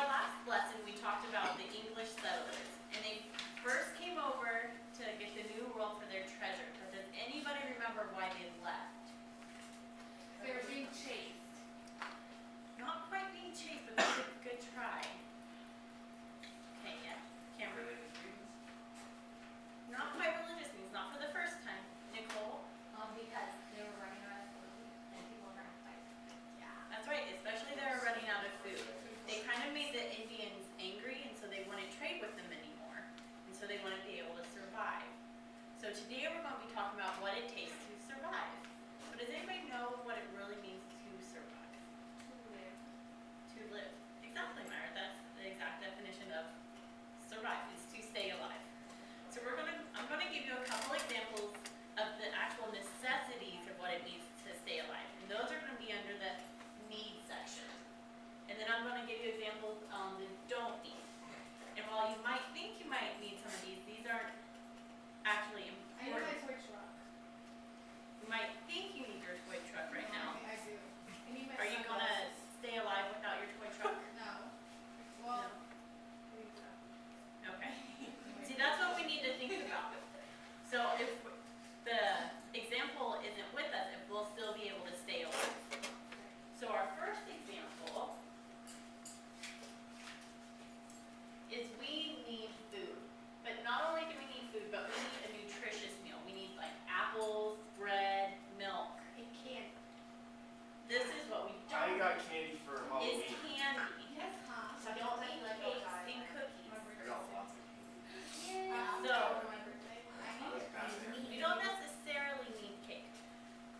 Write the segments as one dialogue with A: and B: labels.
A: our last lesson, we talked about the English settlers, and they first came over to get the New World for their treasure. But does anybody remember why they left?
B: They were being chased.
A: Not quite being chased, but that's a good try. Okay, yeah, Cameron. Not quite religious means, not for the first time. Nicole?
C: Because they were running out of food and people were gonna fight.
A: Yeah, that's right, especially they were running out of food. They kind of made the Indians angry, and so they wouldn't trade with them anymore. And so they wouldn't be able to survive. So today we're going to be talking about what it takes to survive. But does anybody know what it really means to survive? To live. Exactly, Myra. That's the exact definition of survive, is to stay alive. So I'm gonna give you a couple examples of the actual necessities of what it means to stay alive. And those are gonna be under the need section. And then I'm gonna give you examples on the don't need. And while you might think you might need some of these aren't actually
B: I need my
A: important.
B: toy truck.
A: You might think you need your toy truck right now.
B: I do. I need my
A: Are you gonna
B: sunglasses.
A: stay alive without your toy truck?
B: No. Well,
A: No. Okay. See, that's what we need to think about. So if the example isn't with us, if we'll still be able to stay alive. So our first example is we need food. But not only do we need food, but we need a nutritious meal. We need like apples, bread, milk.
B: it can't.
A: This is what we
D: I
A: don't
D: got candy for
A: is
D: Halloween.
A: candy.
B: Yes, huh?
A: We don't need cakes and cookies.
B: My
D: I
B: birthday.
D: got lots of
A: So-
B: For my birthday. I need it.
A: We don't necessarily need cake.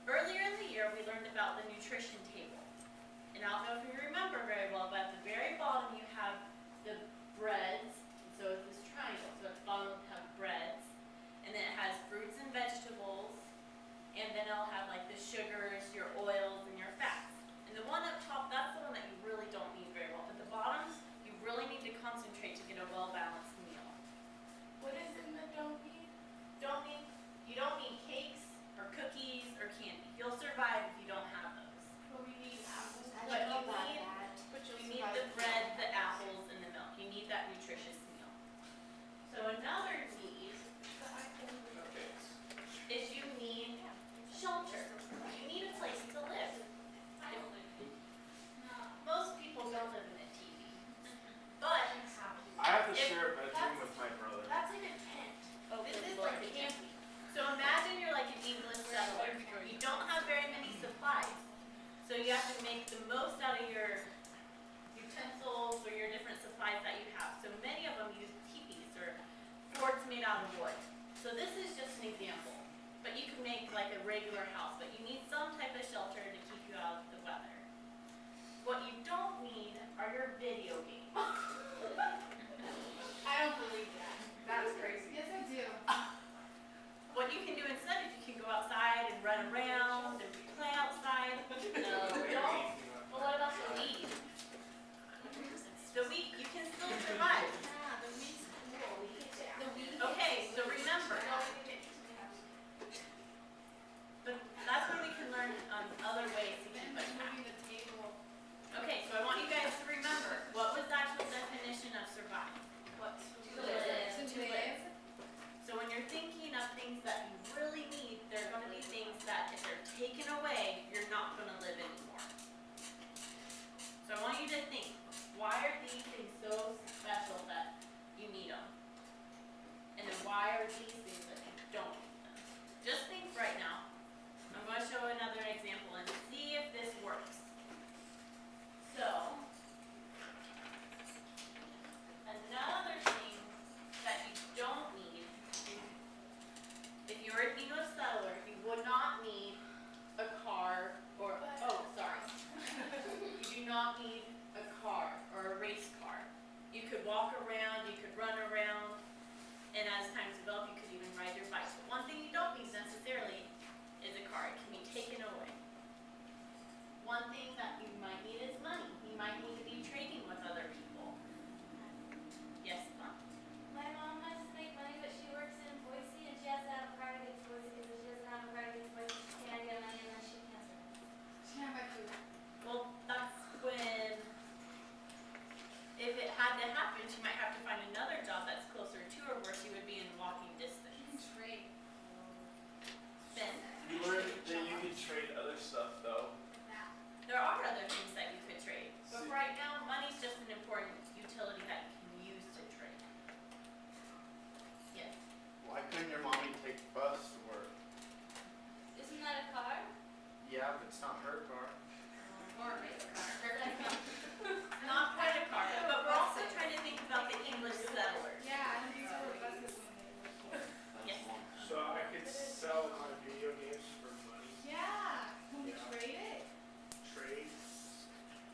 A: Earlier in the year, we learned about the nutrition table. And I don't know if you remember very well, but at the very bottom you have the breads. So it's this triangle. So at the bottom you have breads. And then it has fruits and vegetables. And then it'll have like the sugars, your oils, and your fats. And the one up top, that's the one that you really don't need very well. But the bottoms, you really need to concentrate to get a well-balanced meal.
B: What is in the don't need?
A: You don't need cakes or cookies or candy. You'll survive if you don't have those.
B: But we need apples.
A: But you need,
B: But you'll
A: you need
B: survive
A: the
B: if
A: bread,
B: you
A: the
B: don't.
A: apples, and the milk. You need that nutritious meal. So another need
D: Okay.
A: is you need shelter. You need a place to live. Most people don't live in a TV. But
D: I have to share a bedroom with my brother.
B: That's like a tent.
A: this is like camping. So imagine you're like an English settler. You don't have very many supplies. So you have to make the most out of your utensils or your different supplies that you have. So many of them use teepees or forts made out of wood. So this is just an example. But you can make like a regular house, but you need some type of shelter to keep you out of the weather. What you don't need are your video games.
B: I don't believe that.
A: That's crazy.
B: Yes, I do.
A: What you can do instead is you can go outside and run around and play outside. No, don't. Well, what about the weed? The weed, you can still survive.
B: Yeah, the weed's cool. The weed.
A: Okay, so remember, but that's when we can learn other ways to keep
B: Then
A: us
B: we're
A: happy.
B: moving the table.
A: Okay, so I want you guys to remember, what was the actual definition of survive?
B: What?
A: To live.
B: To live.
A: So when you're thinking of things that you really need, there are going to be things that if they're taken away, you're not going to live anymore. So I want you to think, why are these things so special that you need them? And then why are these things that you don't need them? Just think right now. I'm going to show another example and see if this works. So, another thing that you don't need, if you're an English settler, you would not need a car or, oh, sorry. You do not need a car or a race car. You could walk around, you could run around, and as times develop, you could even ride your bike. But one thing you don't need necessarily is a car. It can be taken away. One thing that you might need is money. You might need to be trading with other people. Yes, Mom?
C: My mom wants to make money, but she works in Boise and she has to have a car to get to Boise because if she doesn't have a car to get to Boise, she can't get money unless she can't survive.
B: She can't buy food.
A: Well, that's when, if it she might have to find another job that's closer to her where she would be in walking distance.
B: Trade.
A: Ben,
D: You learned that you can trade other stuff though.
A: there are other things that you could trade, but
D: See-
A: right now, money's just an important utility that you can use to trade. Yes.
E: Why couldn't your mommy take the bus to work?
C: Isn't that a car?
E: Yeah, but it's not her car.
B: Or a race car.
A: Not quite a car, but we're also trying to think about the English settlers.
B: Yeah, these were buses.
A: Yes.
D: So I could sell my video games for money,
B: Yeah, can we
D: Yeah.
B: trade it?
D: trade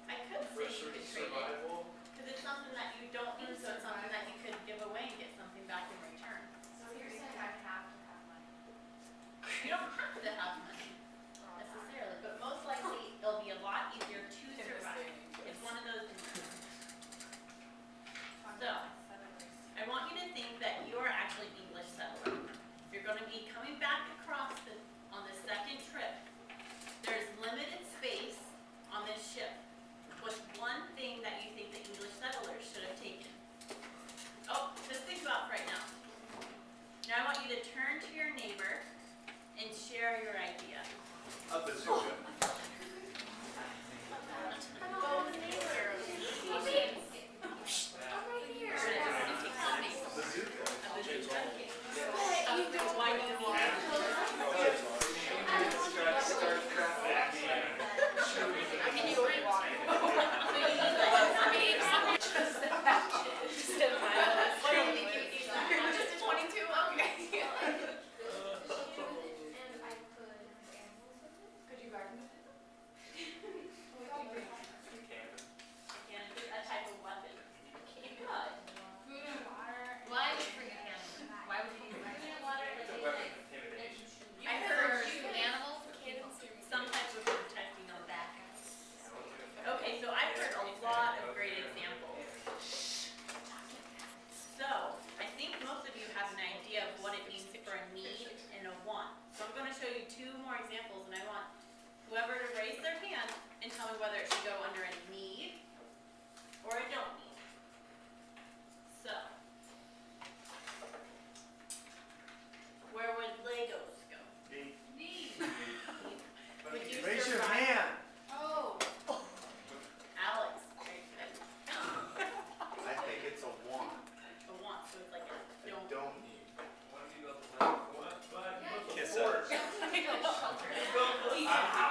A: I could
D: for
A: say you could trade it,
D: survival.
A: because it's something that you don't need, so it's something that you could give away and get something back in return.
B: So you're saying I have to have money?
A: You don't have to have money necessarily, but most likely it'll be a lot easier to survive. It's one of those. So, I want you to think that you're actually English settler. You're gonna be coming back across on the second trip. There's limited space on this ship. What's one thing that you think the English settlers should have taken? Oh, just think about it right now. Now I want you to turn to your neighbor and share your idea.
E: Up is so good.
A: Go with neighbor. Why do you need Can you read? What do you think you would use that?
B: Just a 22, okay.
C: And I could hunt animals with it.
B: Could you garden with it?
A: Again, a type of weapon. You could.
B: Food and water.
C: Why would you bring a cannon? Why would you use food and water
D: It's a
C: and
D: weapon of intimidation.
A: I heard
C: animals?
A: some type of protecting on that. Okay, so I've heard a lot of great examples. So, I think most of you have an idea of what it means for a need and a want. So I'm gonna show you two more examples, and I want whoever to raise their hand and tell me whether it should go under a need or a don't need. So, where would Legos go?
B: Need.
A: Would you
E: Raise your
A: survive?
E: hand.
B: Oh.
A: Alex, very good.
E: I think it's a want.
A: A want, so it's like a
E: I
A: don't.
E: don't need.
D: What? But
E: Kiss
D: of course.
E: it.
A: Please.
D: How